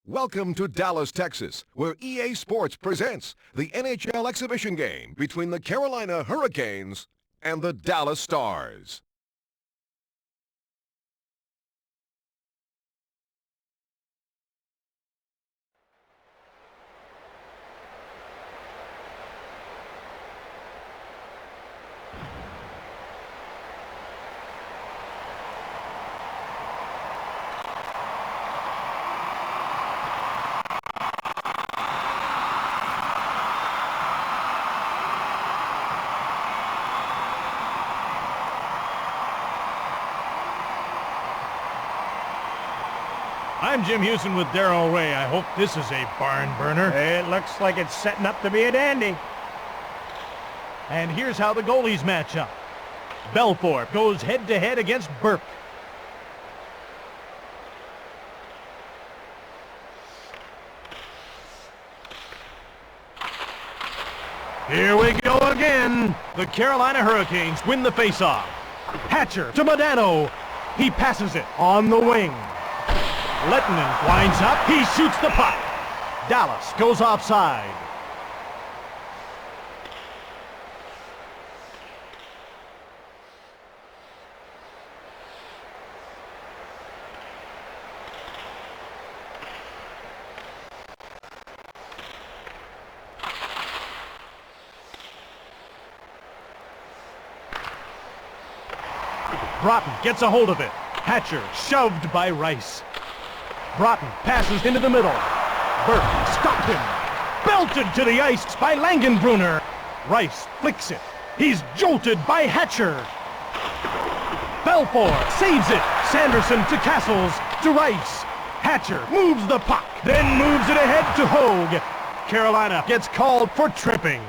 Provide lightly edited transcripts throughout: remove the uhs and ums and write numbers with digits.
Welcome to Dallas, Texas, where EA Sports presents the NHL exhibition game between the Carolina Hurricanes and the Dallas Stars. I'm Jim Houston with Darryl Ray. I hope this is a barn burner. It looks like it's setting up to be a dandy. And here's how the goalies match up. Belfour goes head-to-head against Burke. Here we go again. The Carolina Hurricanes win the faceoff. Hatcher to Modano. He passes it on the wing. Lettinen winds up. He shoots the puck. Dallas goes offside. Broughton gets a hold of it. Hatcher shoved by Rice. Broughton passes into the middle. Burke stopped him. Belted to the ice by Langenbrunner. Rice flicks it. He's jolted by Hatcher. Belfour saves it. Sanderson to Castles, to Rice. Hatcher moves the puck, then moves it ahead to Hogue. Carolina gets called for tripping.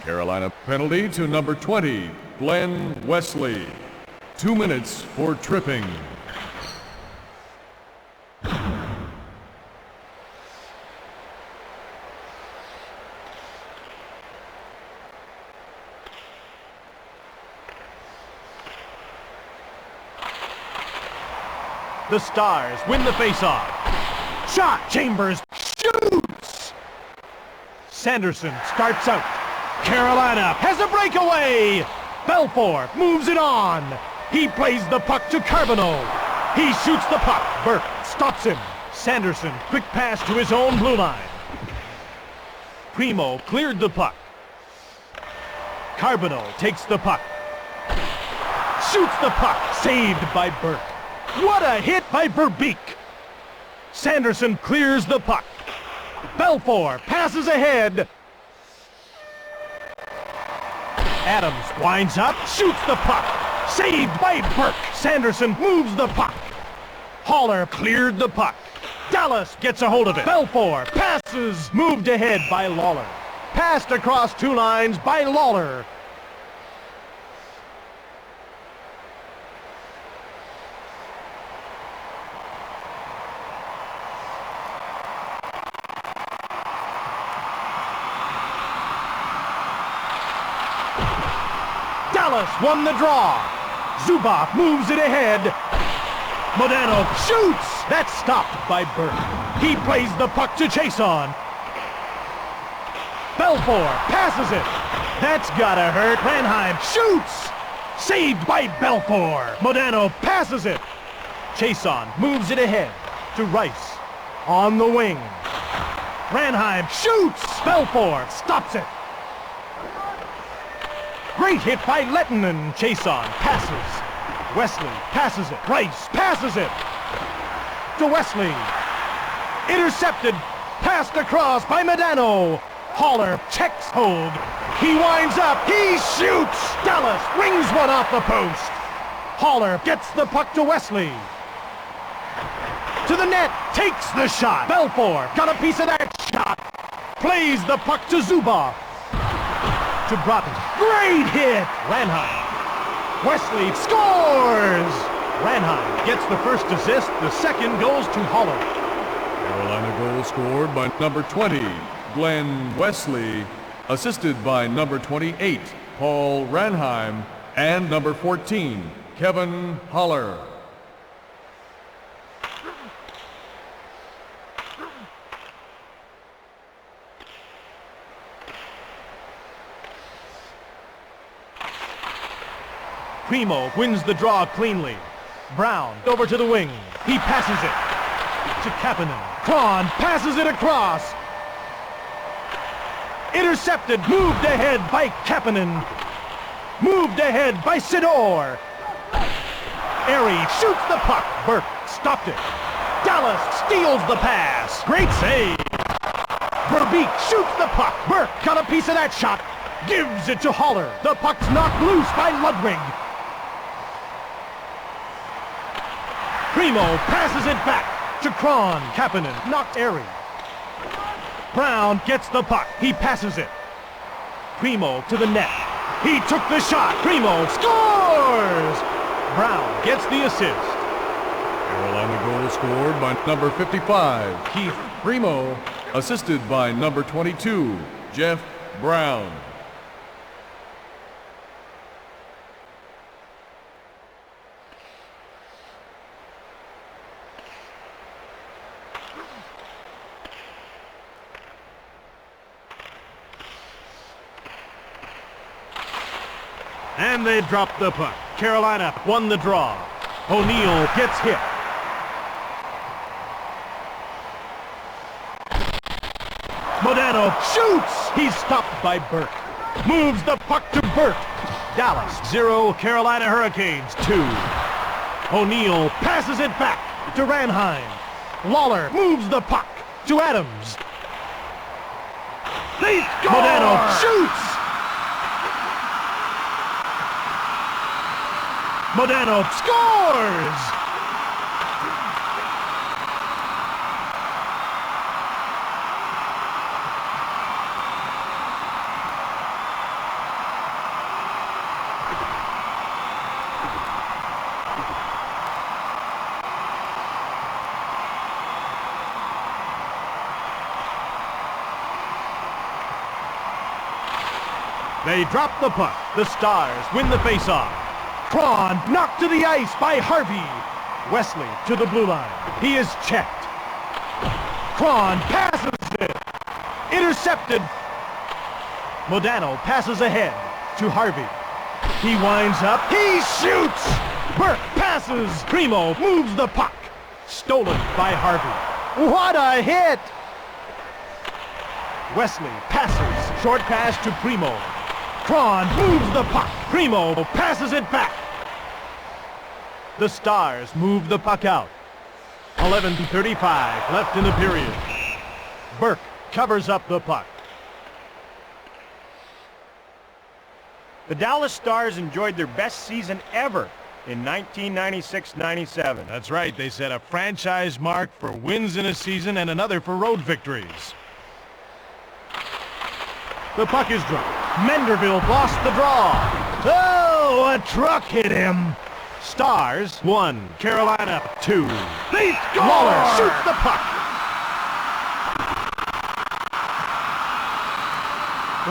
Carolina penalty to number 20, Glenn Wesley. 2 minutes for tripping. The Stars win the faceoff. Shot! Chambers shoots! Sanderson starts out. Carolina has a breakaway! Belfour moves it on. He plays the puck to Carbonneau. He shoots the puck. Burke stops him. Sanderson, quick pass to his own blue line. Primo cleared the puck. Carbonneau takes the puck. Shoots the puck. Saved by Burke. What a hit by Verbeek! Sanderson clears the puck. Belfour passes ahead. Adams winds up, shoots the puck. Saved by Burke. Sanderson moves the puck. Haller cleared the puck. Dallas gets a hold of it. Belfour passes, moved ahead by Lawler. Passed across two lines by Lawler. Dallas won the draw. Zubov moves it ahead. Modano shoots. That's stopped by Burke. He plays the puck to Chason. Belfour passes it. That's gotta hurt. Ranheim shoots. Saved by Belfour. Modano passes it. Chason moves it ahead to Rice. On the wing. Ranheim shoots. Belfour stops it. Great hit by Lettinen. Chason passes. Wesley passes it. Rice passes it. To Wesley. Intercepted. Passed across by Modano. Haller checks Hogue. He winds up. He shoots. Dallas rings one off the post. Haller gets the puck to Wesley. to the net, takes the shot. Belfour got a piece of that shot. Plays the puck to Zubov. To Broughton. Great hit! Ranheim. Wesley scores! Ranheim gets the first assist. The second goes to Holler. Carolina goal scored by number 20, Glenn Wesley, assisted by number 28, Paul Ranheim, and number 14, Kevin Holler. Primo wins the draw cleanly. Brown over to the wing. He passes it to Kapanen. Kron passes it across. Intercepted. Moved ahead by Kapanen. Moved ahead by Sidor. Airy shoots the puck. Burke stopped it. Dallas steals the pass. Great save. Verbeek shoots the puck. Burke got a piece of that shot. Gives it to Holler. The puck's knocked loose by Ludwig. Primo passes it back to Kron. Kapanen knocked Airy. Brown gets the puck. He passes it. Primo to the net. He took the shot. Primo scores! Brown gets the assist. Carolina goal scored by number 55, Keith Primo, assisted by number 22, Jeff Brown. And they dropped the puck. Carolina won the draw. O'Neill gets hit. Modano shoots! He's stopped by Burke. Moves the puck to Burke. Dallas 0, Carolina Hurricanes 2. O'Neill passes it back to Ranheim. Lawler moves the puck to Adams. They score! Modano shoots! Modano scores! They drop the puck. The Stars win the faceoff. Kron knocked to the ice by Harvey. Wesley to the blue line. He is checked. Kron passes it. Intercepted. Modano passes ahead to Harvey. He winds up. He shoots. Burke passes. Primo moves the puck. Stolen by Harvey. What a hit! Wesley passes. Short pass to Primo. Kron moves the puck. Primo passes it back. The Stars move the puck out. 11:35 left in the period. Burke covers up the puck. The Dallas Stars enjoyed their best season ever in 1996-97. That's right. They set a franchise mark for wins in a season and another for road victories. The puck is dropped. Menderville lost the draw. Oh, a truck hit him. Stars 1, Carolina 2. They score! Lawler shoots the puck.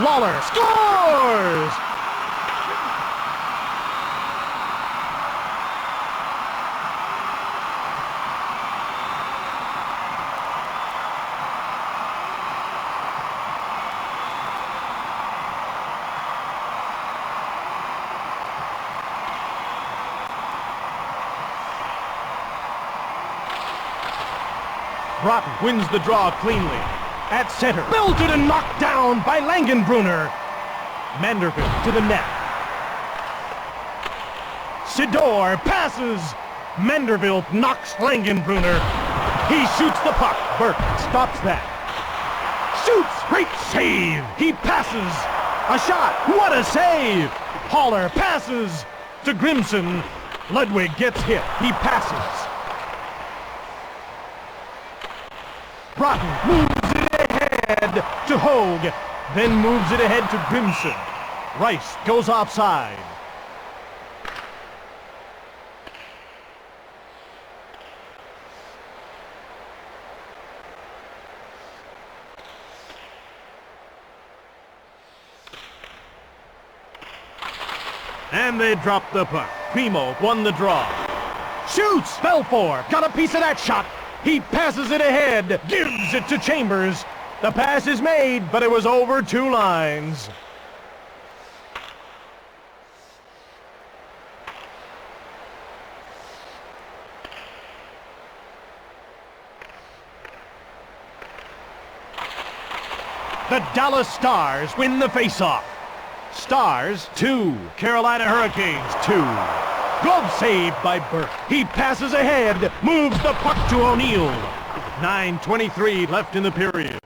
Lawler scores! Broughton wins the draw cleanly. At center, belted and knocked down by Langenbrunner. Manderville to the net. Sidor passes. Manderville knocks Langenbrunner. He shoots the puck. Burke stops that. Shoots! Great save! He passes. A shot! What a save! Holler passes to Grimson. Ludwig gets hit. He passes. Broughton moves it ahead to Hogue, then moves it ahead to Grimson. Rice goes offside. And they dropped the puck. Primo won the draw. Shoots! Belfour got a piece of that shot. He passes it ahead, gives it to Chambers. The pass is made, but it was over 2 lines. The Dallas Stars win the faceoff. Stars 2, Carolina Hurricanes 2. Glove saved by Burke. He passes ahead, moves the puck to O'Neill. 9:23 left in the period.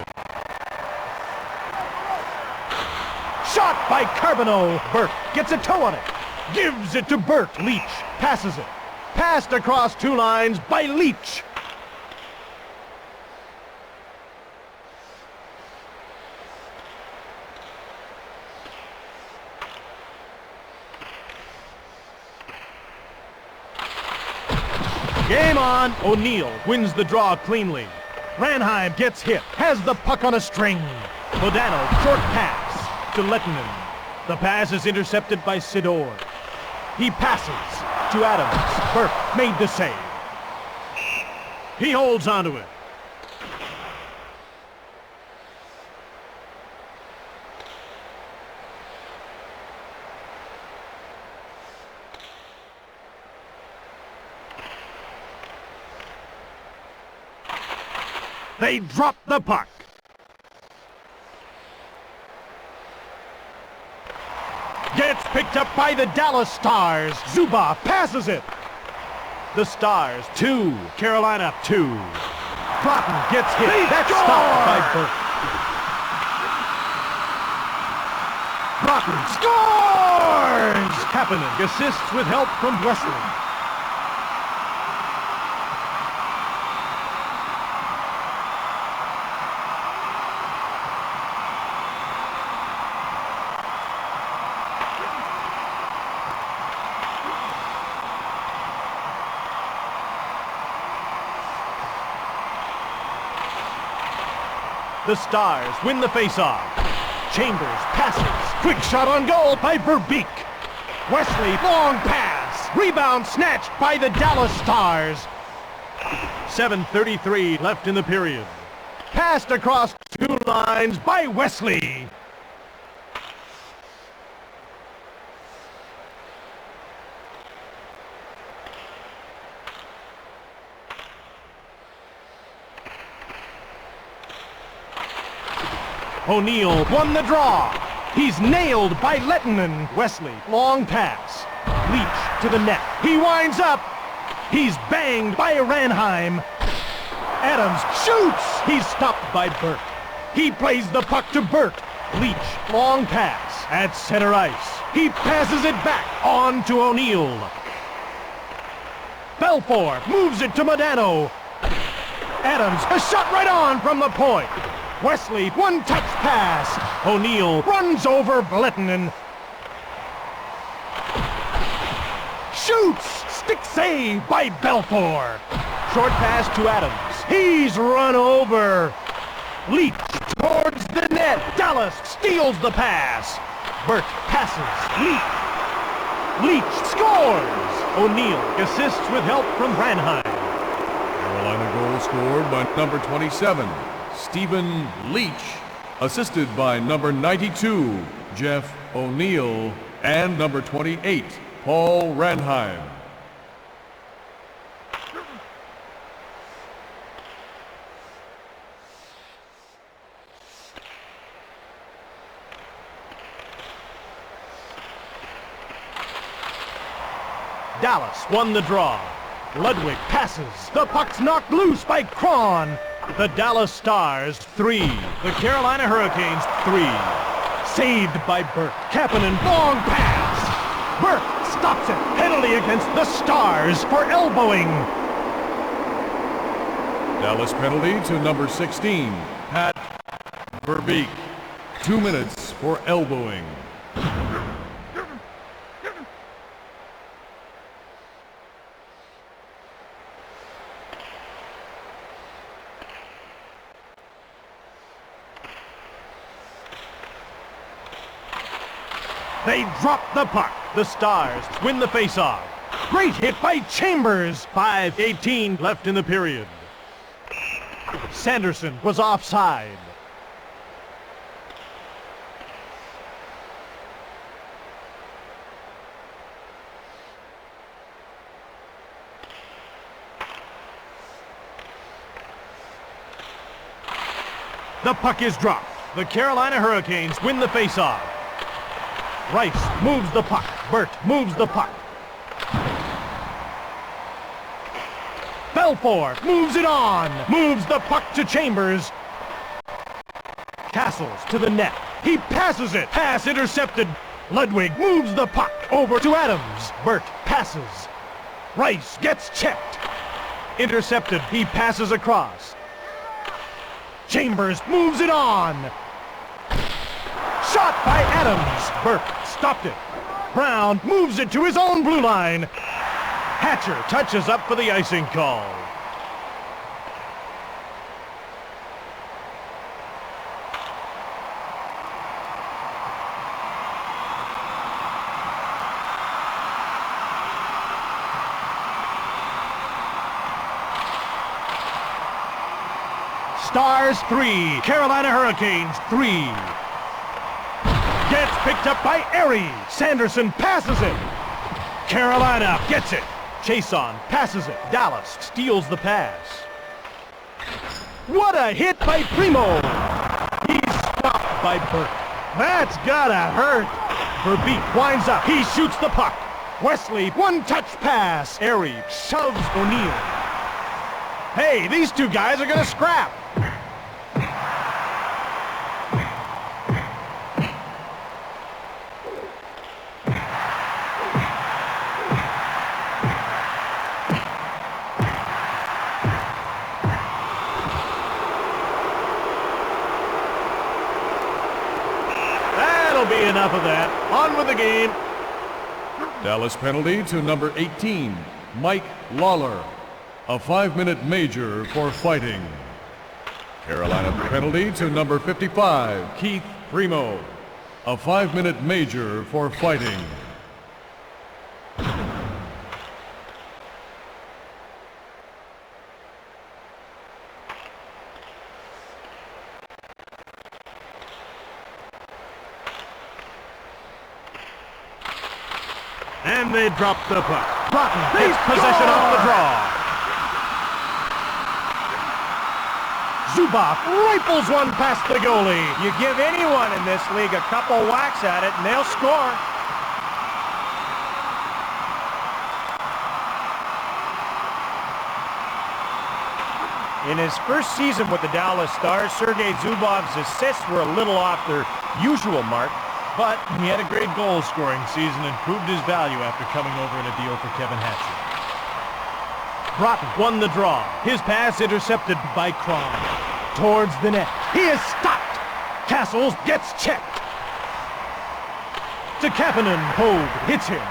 Shot by Carbonneau. Burke gets a toe on it. Gives it to Burt. Leach passes it. Passed across 2 lines by Leach. Game on! O'Neill wins the draw cleanly. Ranheim gets hit, has the puck on a string. Modano, short pass to Lettinen. The pass is intercepted by Sidor. He passes to Adams. Burke made the save. He holds onto it. They drop the puck. Gets picked up by the Dallas Stars. Zuba passes it. The Stars 2, Carolina 2. Broughton gets hit. That's stopped by Burke. Broughton scores! Kapanen assists with help from Wesley. The Stars win the faceoff. Chambers passes. Quick shot on goal by Verbeek. Wesley, long pass. Rebound snatched by the Dallas Stars. 7:33 left in the period. Passed across 2 lines by Wesley. O'Neill won the draw. He's nailed by Lettinen. Wesley, long pass. Leach to the net. He winds up. He's banged by Ranheim. Adams shoots. He's stopped by Burke. He plays the puck to Burke. Leach, long pass at center ice. He passes it back on to O'Neill. Belfour moves it to Modano. Adams, a shot right on from the point. Wesley, one-touch pass. O'Neill runs over Lettinen. Shoots! Stick save by Belfour. Short pass to Adams. He's run over. Leach towards the net. Dallas steals the pass. Burt passes. Leach scores. O'Neill assists with help from Ranheim. Carolina goal scored by number 27, Stephen Leach, assisted by number 92, Jeff O'Neill, and number 28, Paul Ranheim. Dallas won the draw. Ludwig passes. The puck's knocked loose by Cron. The Dallas Stars 3. The Carolina Hurricanes 3. Saved by Burke. Kapanen, long pass. Burke stops it. Penalty against the Stars for elbowing. Dallas penalty to number 16, Pat Verbeek. 2 minutes for elbowing. They drop the puck. The Stars win the faceoff. Great hit by Chambers. 5:18 left in the period. Sanderson was offside. The puck is dropped. The Carolina Hurricanes win the faceoff. Rice moves the puck. Burt moves the puck. Belfour moves it on. Moves the puck to Chambers. Castles to the net. He passes it. Pass intercepted. Ludwig moves the puck over to Adams. Burt passes. Rice gets checked. Intercepted. He passes across. Chambers moves it on. Shot by Adams. Burt stopped it. Brown moves it to his own blue line. Hatcher touches up for the icing call. Stars 3, Carolina Hurricanes 3. Gets picked up by Erie. Sanderson passes it. Carolina gets it. Chason passes it. Dallas steals the pass. What a hit by Primo. He's stopped by Burt. That's gotta hurt. Verbeek winds up. He shoots the puck. Wesley, one-touch pass. Erie shoves O'Neill. Hey, these two guys are gonna scrap. Be enough of that. On with the game. Dallas penalty to number 18, Mike Lawler. A 5-minute major for fighting. Carolina penalty to number 55, Keith Primo. A 5-minute major for fighting. And they drop the puck. Broughton takes possession off the draw. Zubov rifles one past the goalie. You give anyone in this league a couple whacks at it and they'll score. In his first season with the Dallas Stars, Sergei Zubov's assists were a little off their usual mark. But he had a great goal-scoring season and proved his value after coming over in a deal for Kevin Hatcher. Broughton won the draw. His pass intercepted by Cron. Towards the net. He is stopped. Castles gets checked. To Kapanen. Hogue hits him.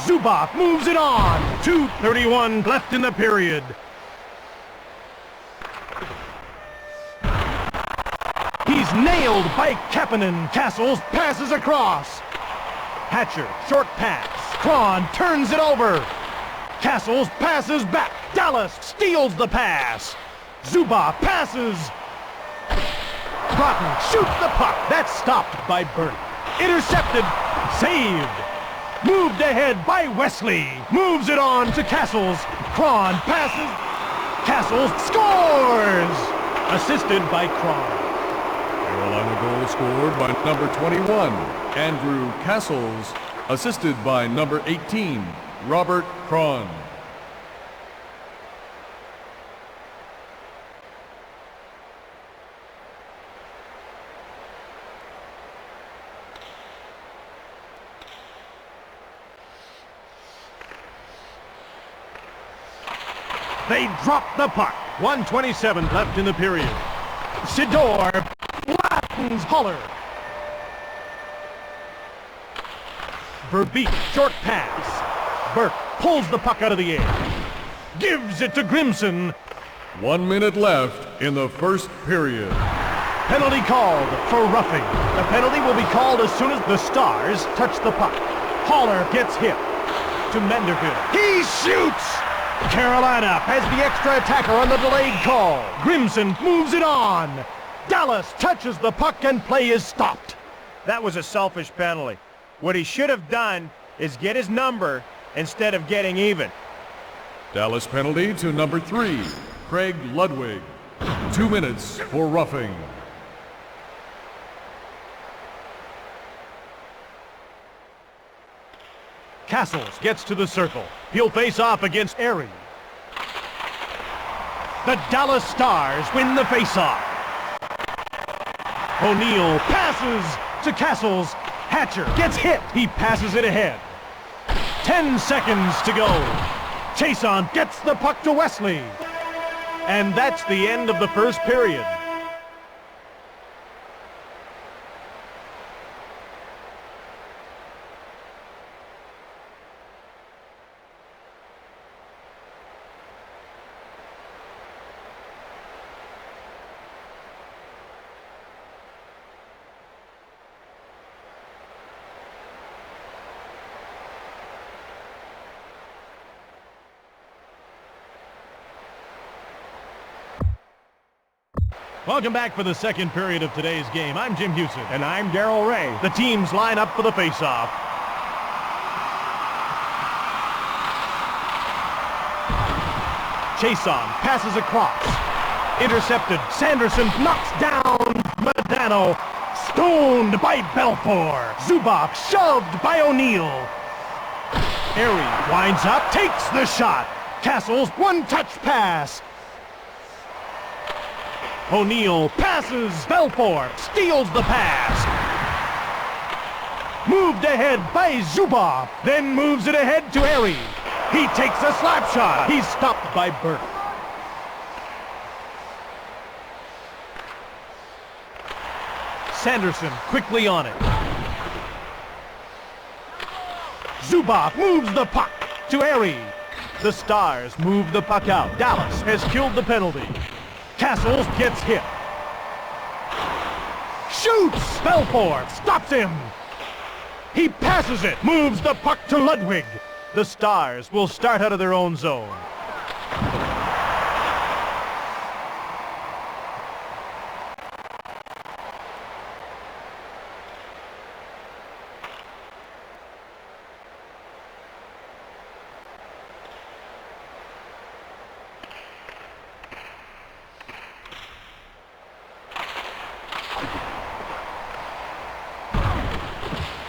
Zubov moves it on. 2:31 left in the period. He's nailed by Kapanen. Castles passes across. Hatcher, short pass. Cron turns it over. Castles passes back. Dallas steals the pass. Zubov passes. Broughton shoots the puck. That's stopped by Burt. Intercepted. Saved. Moved ahead by Wesley. Moves it on to Castles. Cron passes. Castles scores. Assisted by Cron. Carolina goal scored by number 21, Andrew Castles, assisted by number 18, Robert Cron. They drop the puck. 1:27 left in the period. Sidor flattens Holler. Verbeek, short pass. Burke pulls the puck out of the air. Gives it to Grimson. 1 minute left in the first period. Penalty called for roughing. The penalty will be called as soon as the Stars touch the puck. Holler gets hit. To Menderfield. He shoots! Carolina has the extra attacker on the delayed call. Grimson moves it on. Dallas touches the puck and play is stopped. That was a selfish penalty. What he should have done is get his number instead of getting even. Dallas penalty to number 3, Craig Ludwig. 2 minutes for roughing. Castles gets to the circle. He'll face off against Airy. The Dallas Stars win the face-off. O'Neill passes to Castles. Hatcher gets hit. He passes it ahead. 10 seconds to go. Chason gets the puck to Wesley. And that's the end of the first period. Welcome back for the second period of today's game. I'm Jim Hewson. And I'm Darryl Ray. The teams line up for the face-off. Chason passes across. Intercepted. Sanderson knocks down Modano. Stoned by Belfour. Zubov shoved by O'Neill. Airy winds up, takes the shot. Castles, one-touch pass. O'Neill passes. Belfour steals the pass. Moved ahead by Zubov. Then moves it ahead to Airy. He takes a slap shot. He's stopped by Burke. Sanderson quickly on it. Zubov moves the puck to Airy. The Stars move the puck out. Dallas has killed the penalty. Castles gets hit. Shoots! Belfour stops him. He passes it. Moves the puck to Ludwig. The Stars will start out of their own zone.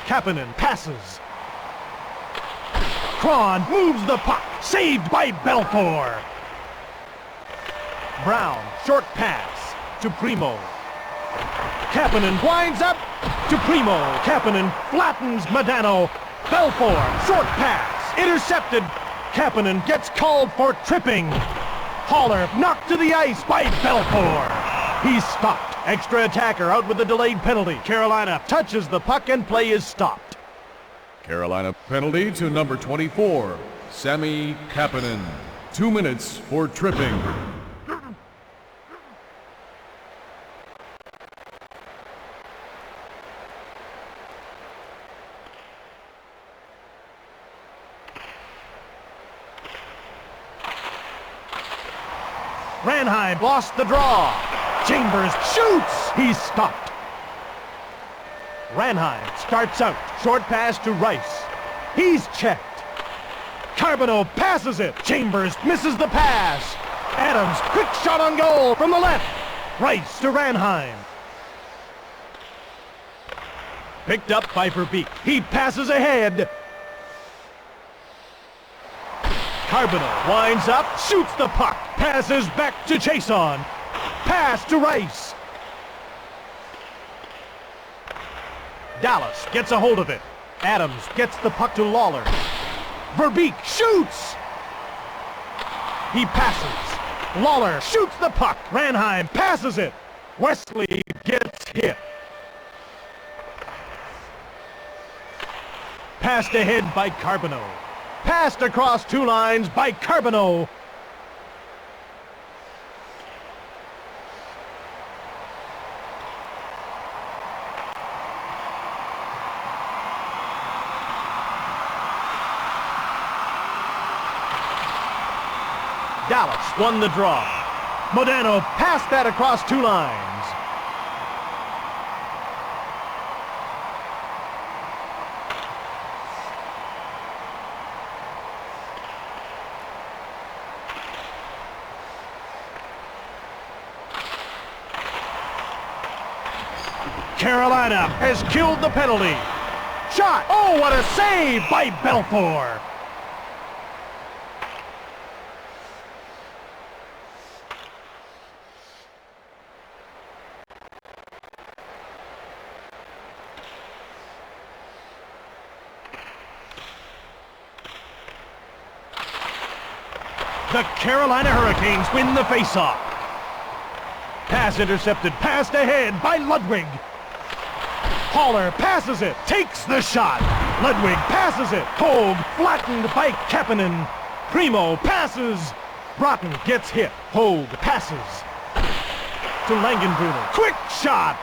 Kapanen passes. Kron moves the puck. Saved by Belfour. Brown, short pass to Primo. Kapanen winds up to Primo. Kapanen flattens Modano. Belfour, short pass. Intercepted. Kapanen gets called for tripping. Holler knocked to the ice by Belfour. He's stopped. Extra attacker out with the delayed penalty. Carolina touches the puck and play is stopped. Carolina penalty to number 24, Sami Kapanen. 2 minutes for tripping. Ranheim lost the draw. Chambers shoots. He's stopped. Ranheim starts out. Short pass to Rice. He's checked. Carbonneau passes it. Chambers misses the pass. Adams, quick shot on goal from the left. Rice to Ranheim. Picked up by Verbeek. He passes ahead. Carbonneau winds up, shoots the puck. Passes back to Chason. Pass to Rice. Dallas gets a hold of it. Adams gets the puck to Lawler. Verbeek shoots. He passes. Lawler shoots the puck. Ranheim passes it. Wesley gets hit. Passed ahead by Carbonneau. Passed across 2 lines by Carbonneau. Dallas won the draw. Modano passed that across 2 lines. Carolina has killed the penalty. Shot! Oh, what a save by Belfour! The Carolina Hurricanes win the faceoff. Pass intercepted, passed ahead by Ludwig. Haller passes it, takes the shot. Ludwig passes it. Hogue flattened by Kapanen. Primo passes. Broughton gets hit. Hogue passes to Langenbrunner. Quick shot.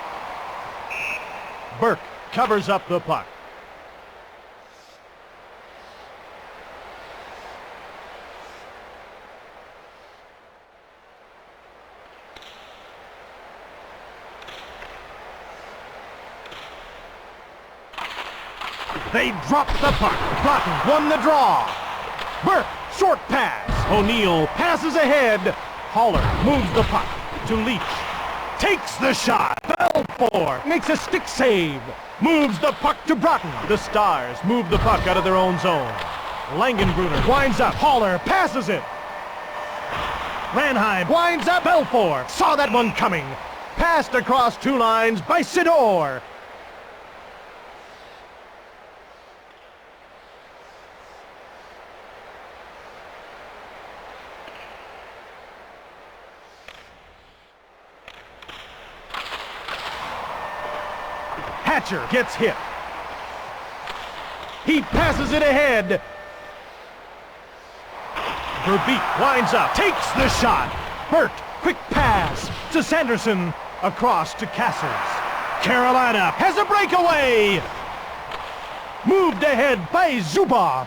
Burke covers up the puck. They drop the puck. Broughton won the draw. Burke, short pass. O'Neill passes ahead. Haller moves the puck to Leach. Takes the shot. Belfour makes a stick save. Moves the puck to Broughton. The Stars move the puck out of their own zone. Langenbrunner winds up. Haller passes it. Ranheim winds up. Belfour saw that one coming. Passed across 2 lines by Sidor. Hatcher gets hit. He passes it ahead. Verbeek winds up, takes the shot. Burt, quick pass to Sanderson, across to Castles. Carolina has a breakaway. Moved ahead by Zubov.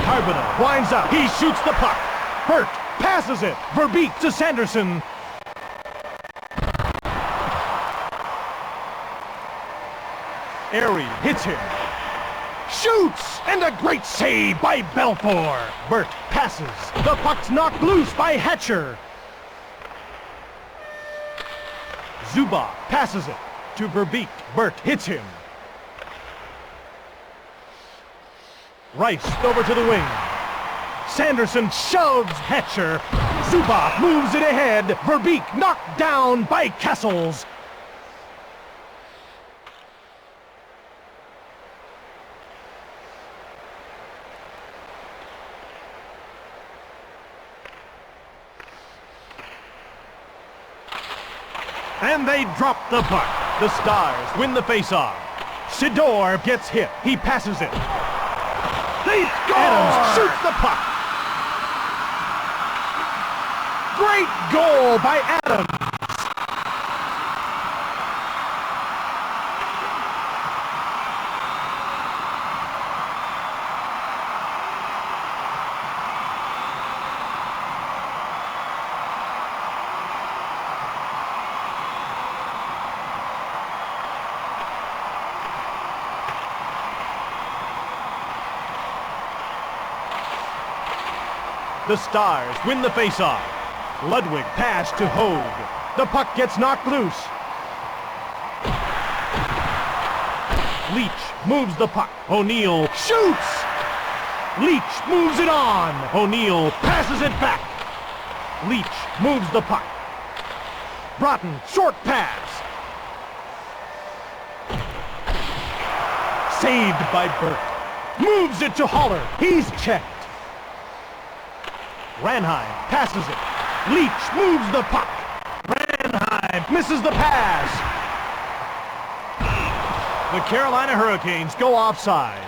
Carbonneau winds up, he shoots the puck. Burt passes it. Verbeek to Sanderson. Airy hits him. Shoots! And a great save by Belfour. Burt passes. The puck's knocked loose by Hatcher. Zubov passes it to Verbeek. Burt hits him. Rice over to the wing. Sanderson shoves Hatcher. Zubov moves it ahead. Verbeek knocked down by Castles. And they drop the puck. The Stars win the faceoff. Sidor gets hit. He passes it. They score! Adams shoots the puck. Great goal by Adams. The Stars win the faceoff. Ludwig pass to Hogue. The puck gets knocked loose. Leach moves the puck. O'Neill shoots! Leach moves it on. O'Neill passes it back. Leach moves the puck. Broughton, short pass. Saved by Burke. Moves it to Haller. He's checked. Ranheim passes it. Leach moves the puck. Ranheim misses the pass. The Carolina Hurricanes go offside.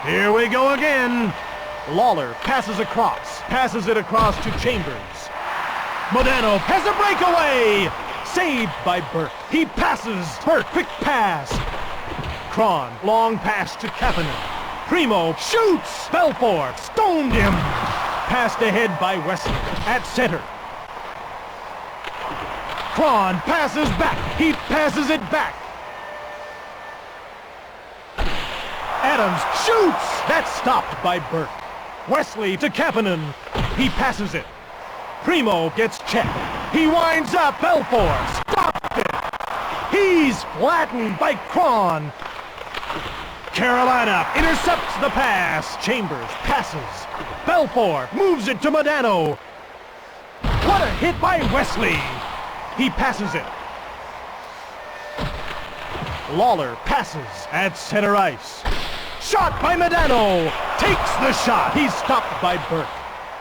Here we go again. Lawler passes it across to Chambers. Modano has a breakaway. Saved by Burke. He passes. Burke, quick pass. Cron, long pass to Kapanen. Primo shoots. Belfort stoned him. Passed ahead by Wesley at center. Cron passes back. He passes it back. Adams shoots! That's stopped by Burke. Wesley to Kapanen. He passes it. Primo gets checked. He winds up. Belfort stopped it. He's flattened by Cron. Carolina intercepts the pass. Chambers passes. Belfort moves it to Modano. What a hit by Wesley. He passes it. Lawler passes at center ice. Shot by Modano. Takes the shot. He's stopped by Burke.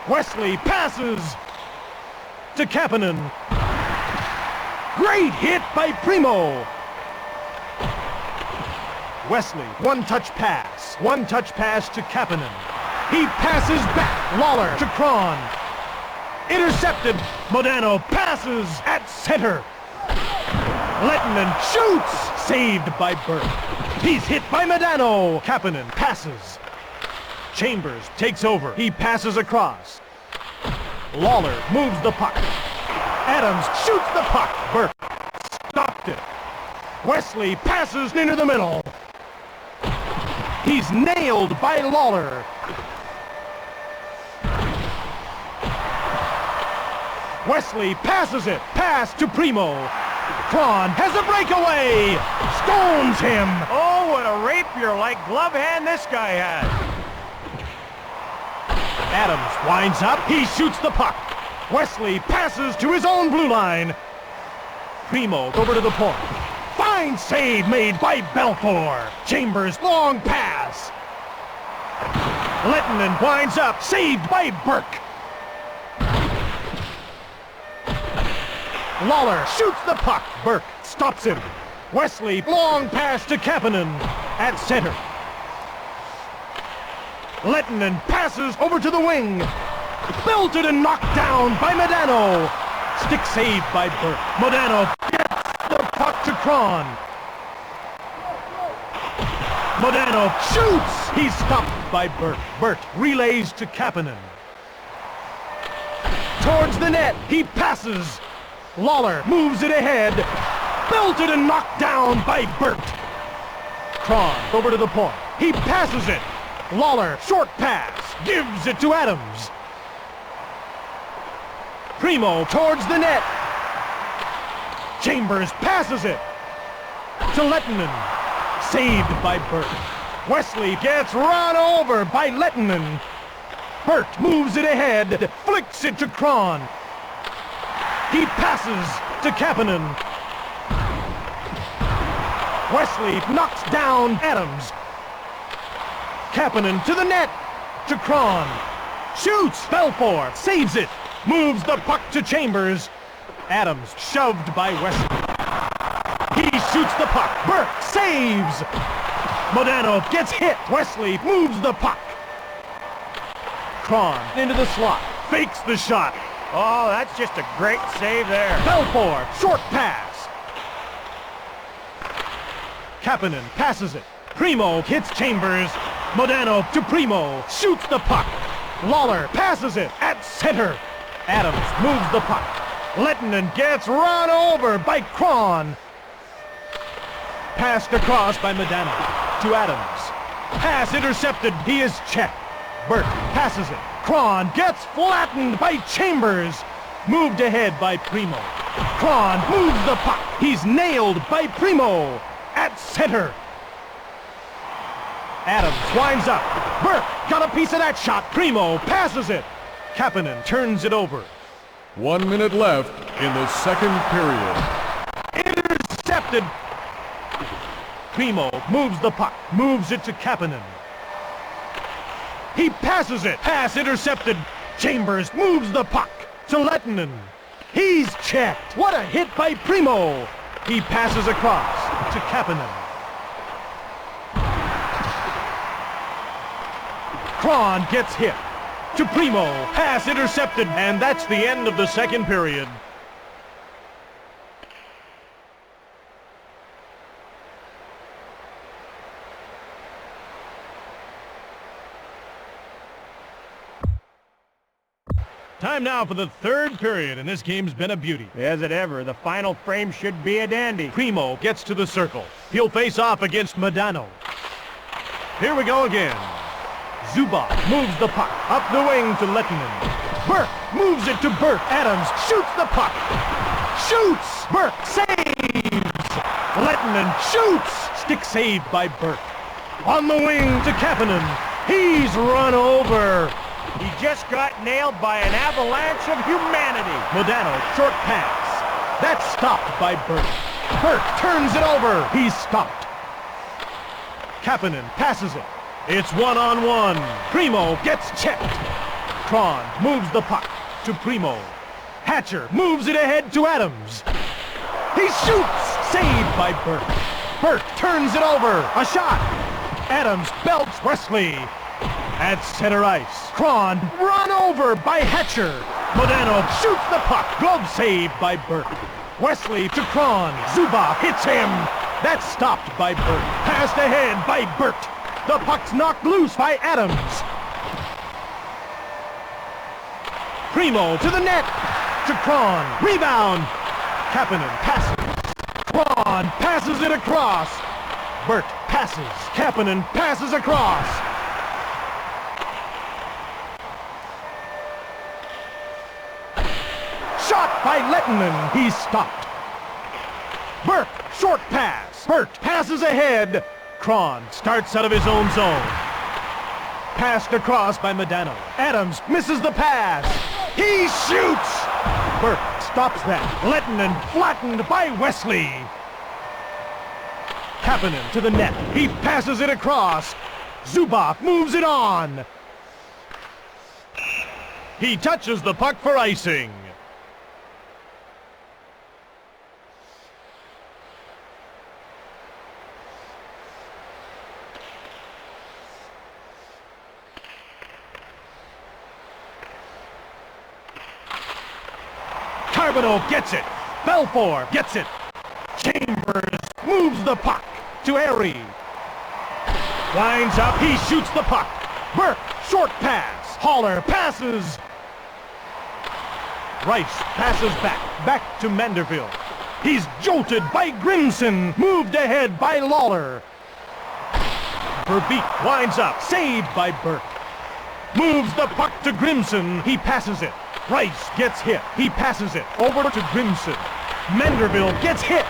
Wesley passes to Kapanen. Great hit by Primo. Wesley, one-touch pass. One-touch pass to Kapanen. He passes back. Lawler to Cron. Intercepted. Modano passes at center. Lettinen shoots. Saved by Burke. He's hit by Modano. Kapanen passes. Chambers takes over. He passes across. Lawler moves the puck. Adams shoots the puck. Burke stopped it. Wesley passes into the middle. He's nailed by Lawler. Wesley passes it. Pass to Primo. Cron has a breakaway. Stones him. Oh, what a rapier-like glove hand this guy has. Adams winds up. He shoots the puck. Wesley passes to his own blue line. Primo over to the point. Fine save made by Belfort. Chambers long pass. Lettinen winds up. Saved by Burke. Lawler shoots the puck. Burke stops him. Wesley long pass to Kapanen at center. Lettinen passes over to the wing. Belted and knocked down by Modano. Stick saved by Burke. Modano gets the puck to Cron. Modano shoots. He's stopped by Burke. Burke relays to Kapanen. Towards the net. He passes. Lawler moves it ahead. Belted and knocked down by Burke. Cron over to the point. He passes it. Lawler, short pass, gives it to Adams. Primo towards the net. Chambers passes it to Lettinen. Saved by Burke. Wesley gets run over by Lettinen. Burke moves it ahead, flicks it to Cron. He passes to Kapanen. Wesley knocks down Adams. Kapanen to the net. To Cron. Shoots. Belfort saves it. Moves the puck to Chambers. Adams shoved by Wesley. He shoots the puck. Burke saves. Modano gets hit. Wesley moves the puck. Cron into the slot. Fakes the shot. Oh, that's just a great save there. Belfort, short pass. Kapanen passes it. Primo hits Chambers. Modano to Primo. Shoots the puck. Lawler passes it at center. Adams moves the puck. Lettinen gets run over by Cron. Passed across by Modano to Adams. Pass intercepted. He is checked. Burke passes it. Cron gets flattened by Chambers. Moved ahead by Primo. Cron moves the puck. He's nailed by Primo at center. Adams winds up. Burke got a piece of that shot. Primo passes it. Kapanen turns it over. 1 minute left in the second period. Intercepted. Primo moves the puck, moves it to Kapanen. He passes it. Pass intercepted. Chambers moves the puck to Lettinen. He's checked. What a hit by Primo. He passes across to Kapanen. Kron gets hit to Primo. Pass intercepted, and that's the end of the second period. Time now for the third period, and this game's been a beauty. As it ever, the final frame should be a dandy. Primo gets to the circle. He'll face off against Modano. Here we go again. Zubov moves the puck up the wing to Lettinen. Burke moves it to Burke. Adams shoots the puck. Shoots! Burke saves! Lettinen shoots! Stick saved by Burke. On the wing to Kapanen. He's run over. He just got nailed by an avalanche of humanity. Modano, short pass. That's stopped by Burke. Burke turns it over. He's stopped. Kapanen passes it. It's one-on-one. Primo gets checked. Kron moves the puck to Primo. Hatcher moves it ahead to Adams. He shoots! Saved by Burke. Burke turns it over. A shot. Adams belts Wesley. At center ice, Kron run over by Hatcher. Modano shoots the puck. Glove saved by Burke. Wesley to Kron. Zubov hits him. That's stopped by Burke. Passed ahead by Burt. The puck's knocked loose by Adams. Primo to the net. To Kron. Rebound. Kapanen passes. Kron passes it across. Burt passes. Kapanen passes across. Shot by Lettinen. He's stopped. Burke, short pass. Burt passes ahead. Kron starts out of his own zone. Passed across by Modano. Adams misses the pass. He shoots. Burke stops that. Lettinen flattened by Wesley. Kapanen to the net. He passes it across. Zubov moves it on. He touches the puck for icing. Carbonneau gets it. Belfour gets it. Chambers moves the puck to Airy. Winds up. He shoots the puck. Burke, short pass. Haller passes. Rice passes back. Back to Manderville. He's jolted by Grimson. Moved ahead by Lawler. Verbeek winds up. Saved by Burke. Moves the puck to Grimson. He passes it. Rice gets hit. He passes it over to Grimson. Manderville gets hit.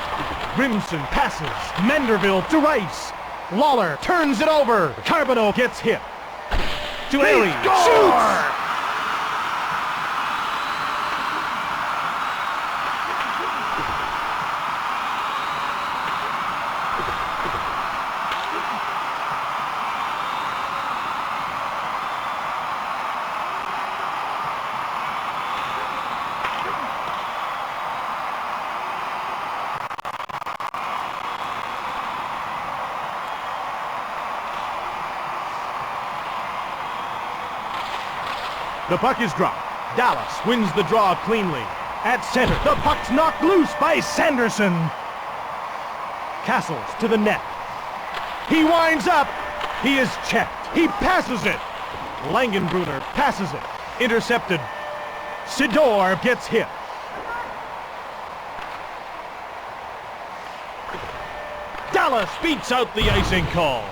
Grimson passes. Manderville to Rice. Lawler turns it over. Carbonneau gets hit. To Airy. Shoots! The puck is dropped. Dallas wins the draw cleanly. At center, the puck's knocked loose by Sanderson. Castles to the net. He winds up. He is checked. He passes it. Langenbrunner passes it. Intercepted. Sidor gets hit. Dallas beats out the icing call.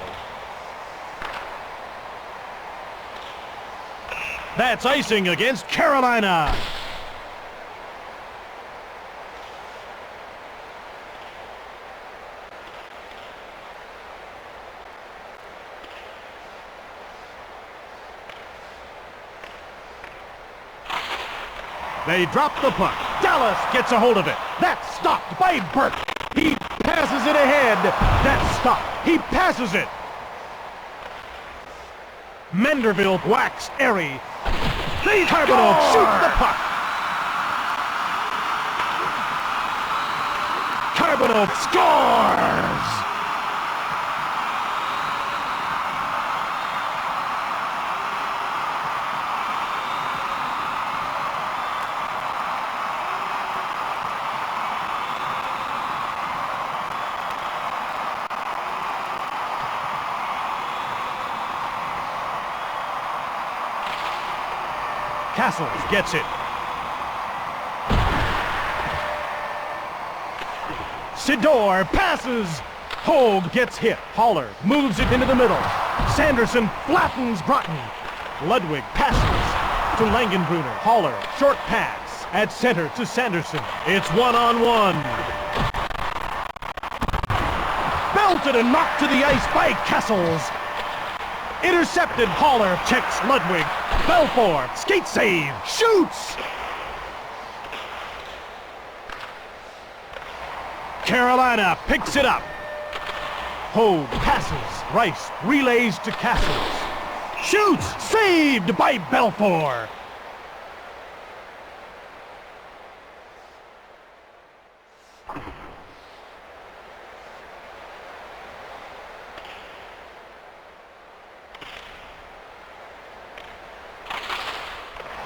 That's icing against Carolina. They drop the puck. Dallas gets a hold of it. That's stopped by Burke. He passes it ahead. That's stopped. He passes it. Manderville whacks Airy. Carbonneau shoots the puck. Carbonneau scores! Castles gets it. Sidor passes. Hogue gets hit. Haller moves it into the middle. Sanderson flattens Broughton. Ludwig passes to Langenbrunner. Haller, short pass at center to Sanderson. It's one-on-one. Belted and knocked to the ice by Castles. Intercepted. Haller checks Ludwig. Belfour, skate save, shoots! Carolina picks it up. Hogue passes. Rice relays to Castles. Shoots! Saved by Belfour.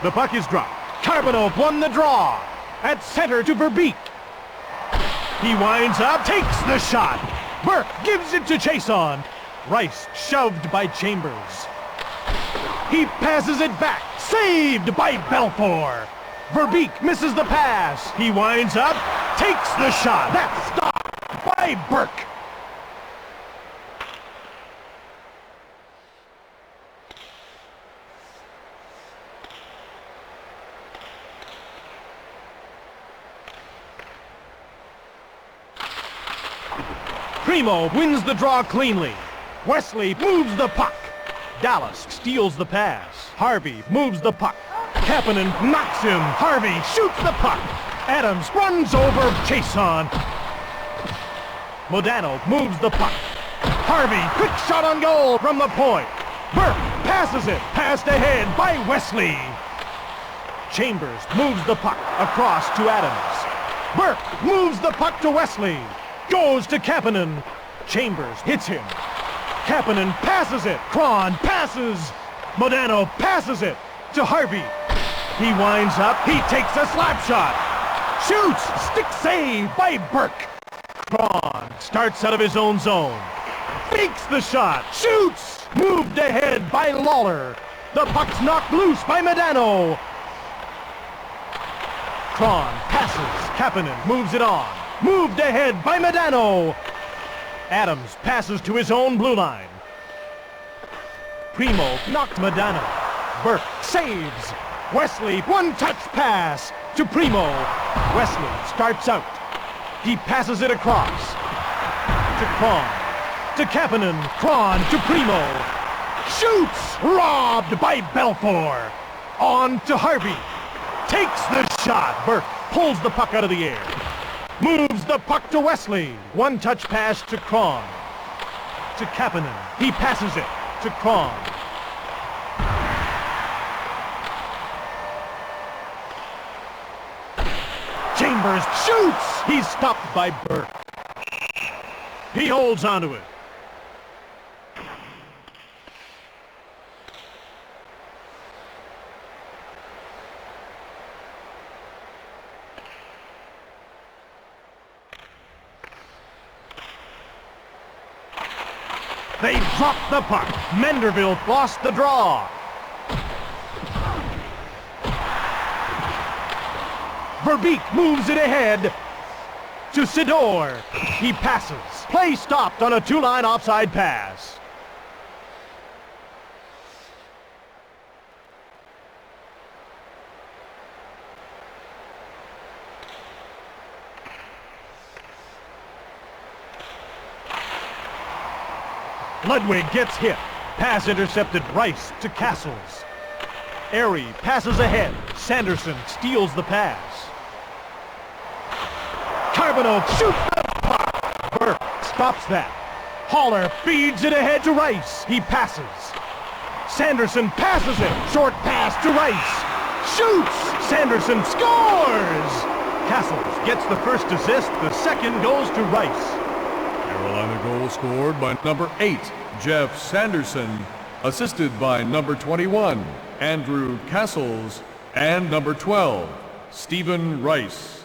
The puck is dropped. Carbonneau won the draw. At center to Verbeek. He winds up, takes the shot. Burke gives it to Chason. Rice shoved by Chambers. He passes it back. Saved by Belfour. Verbeek misses the pass. He winds up, takes the shot. That's stopped by Burke. Primo wins the draw cleanly. Wesley moves the puck. Dallas steals the pass. Harvey moves the puck. Kapanen knocks him. Harvey shoots the puck. Adams runs over Chason. Modano moves the puck. Harvey, quick shot on goal from the point. Burke passes it. Passed ahead by Wesley. Chambers moves the puck across to Adams. Burke moves the puck to Wesley. Goes to Kapanen. Chambers hits him. Kapanen passes it. Cron passes. Modano passes it to Harvey. He winds up. He takes a slap shot. Shoots. Stick save by Burke. Cron starts out of his own zone. Fakes the shot. Shoots. Moved ahead by Lawler. The puck's knocked loose by Modano. Cron passes. Kapanen moves it on. Moved ahead by Modano. Adams passes to his own blue line. Primo knocked Modano. Burke saves. Wesley, one-touch pass to Primo. Wesley starts out. He passes it across to Cron. To Kapanen. Cron to Primo. Shoots! Robbed by Belfour. On to Harvey. Takes the shot. Burke pulls the puck out of the air. Moves the puck to Wesley. One-touch pass to Cron. To Kapanen. He passes it to Cron. Chambers shoots! He's stopped by Burke. He holds onto it. They dropped the puck. Manderville lost the draw. Verbeek moves it ahead to Sidor. He passes. Play stopped on a two-line offside pass. Ludwig gets hit. Pass intercepted. Rice to Castles. Airy passes ahead. Sanderson steals the pass. Carbonneau shoots the puck. Burke stops that. Haller feeds it ahead to Rice. He passes. Sanderson passes it. Short pass to Rice. Shoots! Sanderson scores! Castles gets the first assist. The second goes to Rice. Carolina goal scored by number 8, Jeff Sanderson, assisted by number 21, Andrew Castles, and number 12, Stephen Rice.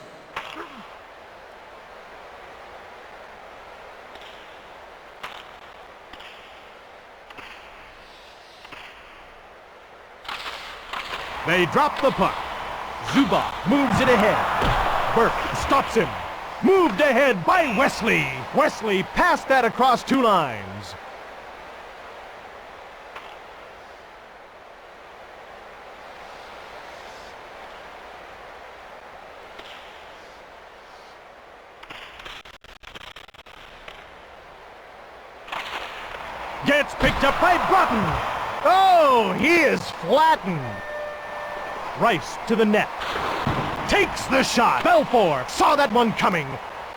They drop the puck. Zubov moves it ahead. Burke stops him. Moved ahead by Wesley. Wesley passed that across 2 lines. Gets picked up by Broughton. Oh, he is flattened. Rice to the net. Takes the shot. Belfour saw that one coming.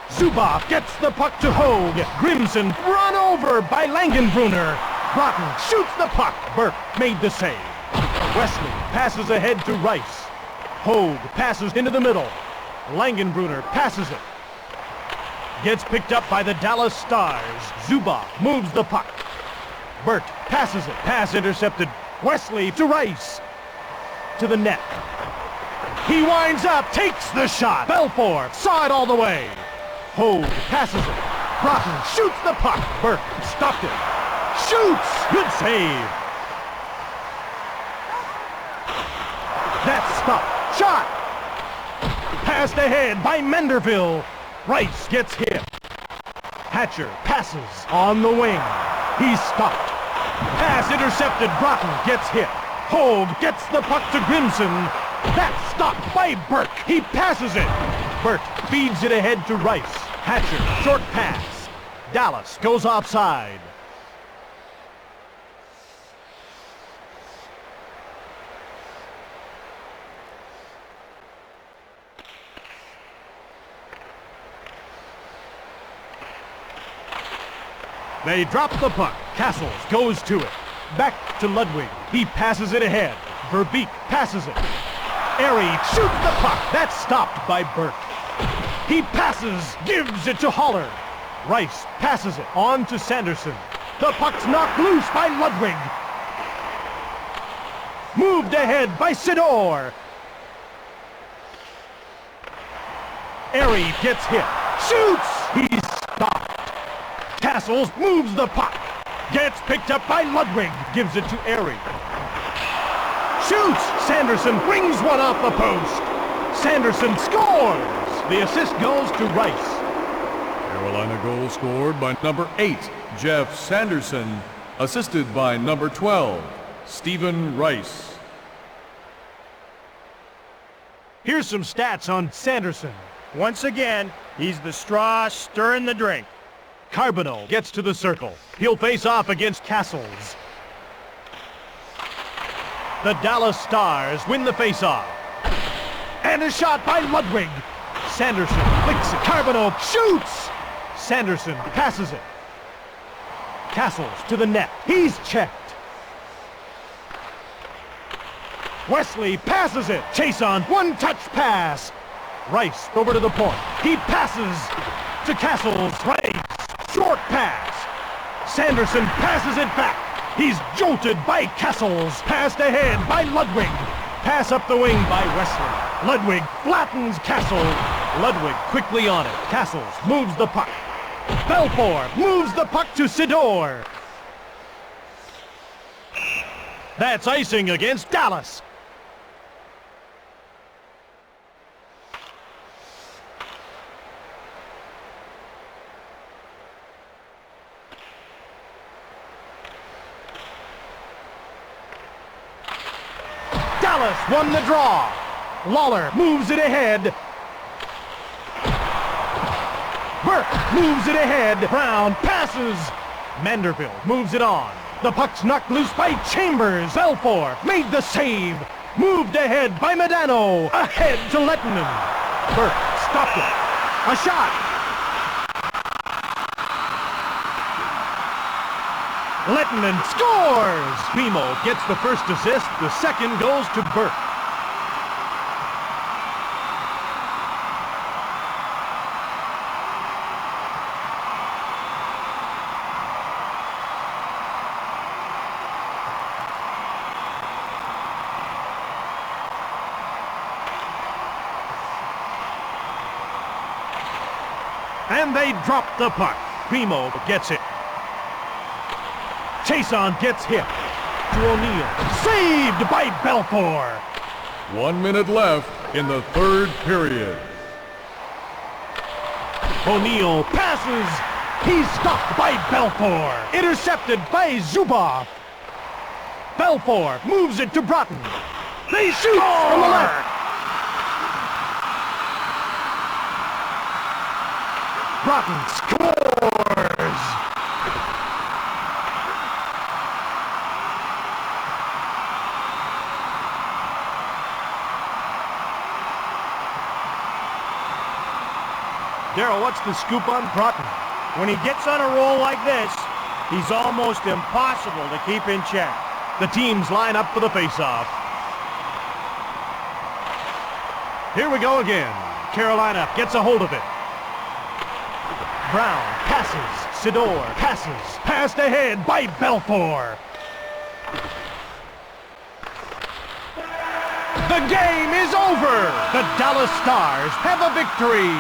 Zubov gets the puck to Hogue. Grimson run over by Langenbrunner. Broughton shoots the puck. Burke made the save. Wesley passes ahead to Rice. Hogue passes into the middle. Langenbrunner passes it. Gets picked up by the Dallas Stars. Zubov moves the puck. Burt passes it. Pass intercepted. Wesley to Rice. To the net. He winds up, takes the shot. Belfour saw it all the way. Hogue passes it. Broughton shoots the puck. Burke stopped it. Shoots! Good save. That's stopped. Shot! Passed ahead by Menderville. Rice gets hit. Hatcher passes on the wing. He's stopped. Pass intercepted. Broughton gets hit. Hogue gets the puck to Grimson. That's stopped by Burke. He passes it. Burke feeds it ahead to Rice. Hatcher, short pass. Dallas goes offside. They drop the puck. Castles goes to it. Back to Ludwig. He passes it ahead. Verbeek passes it. Airy shoots the puck. That's stopped by Burke. He passes, gives it to Haller. Rice passes it on to Sanderson. The puck's knocked loose by Ludwig. Moved ahead by Sidor. Airy gets hit. Shoots! He's stopped. Castles moves the puck. Gets picked up by Ludwig. Gives it to Airy. Shoots! Sanderson brings one off the post. Sanderson scores! The assist goes to Rice. Carolina goal scored by number 8, Jeff Sanderson, assisted by number 12, Stephen Rice. Here's some stats on Sanderson. Once again, he's the straw stirring the drink. Carbonneau gets to the circle. He'll face off against Castles. The Dallas Stars win the face-off. And a shot by Ludwig. Sanderson flicks it. Carbonneau shoots! Sanderson passes it. Castles to the net. He's checked. Wesley passes it. Chase on. One-touch pass. Rice over to the point. He passes to Castles. Rice. Short pass. Sanderson passes it back. He's jolted by Castles. Passed ahead by Ludwig. Pass up the wing by Wesley. Ludwig flattens Castle. Ludwig quickly on it. Castles moves the puck. Belfour moves the puck to Sidor. That's icing against Dallas. Dallas won the draw. Lawler moves it ahead. Burke moves it ahead. Brown passes. Manderville moves it on. The puck's knocked loose by Chambers. Belfour made the save. Moved ahead by Medano. Ahead to Lettinen. Burke stopped it. A shot. Lettinen scores! Primo gets the first assist. The second goes to Burke. And they drop the puck. Primo gets it. Chason gets hit. To O'Neill. Saved by Belfour. 1 minute left in the third period. O'Neill passes. He's stopped by Belfour. Intercepted by Zubov. Belfour moves it to Broughton. They shoot from the left. Broughton scores! Darryl, what's the scoop on Broughton? When he gets on a roll like this, he's almost impossible to keep in check. The teams line up for the face-off. Here we go again. Carolina gets a hold of it. Brown passes. Sidor passes. Passed ahead by Belfour. The game is over. The Dallas Stars have a victory.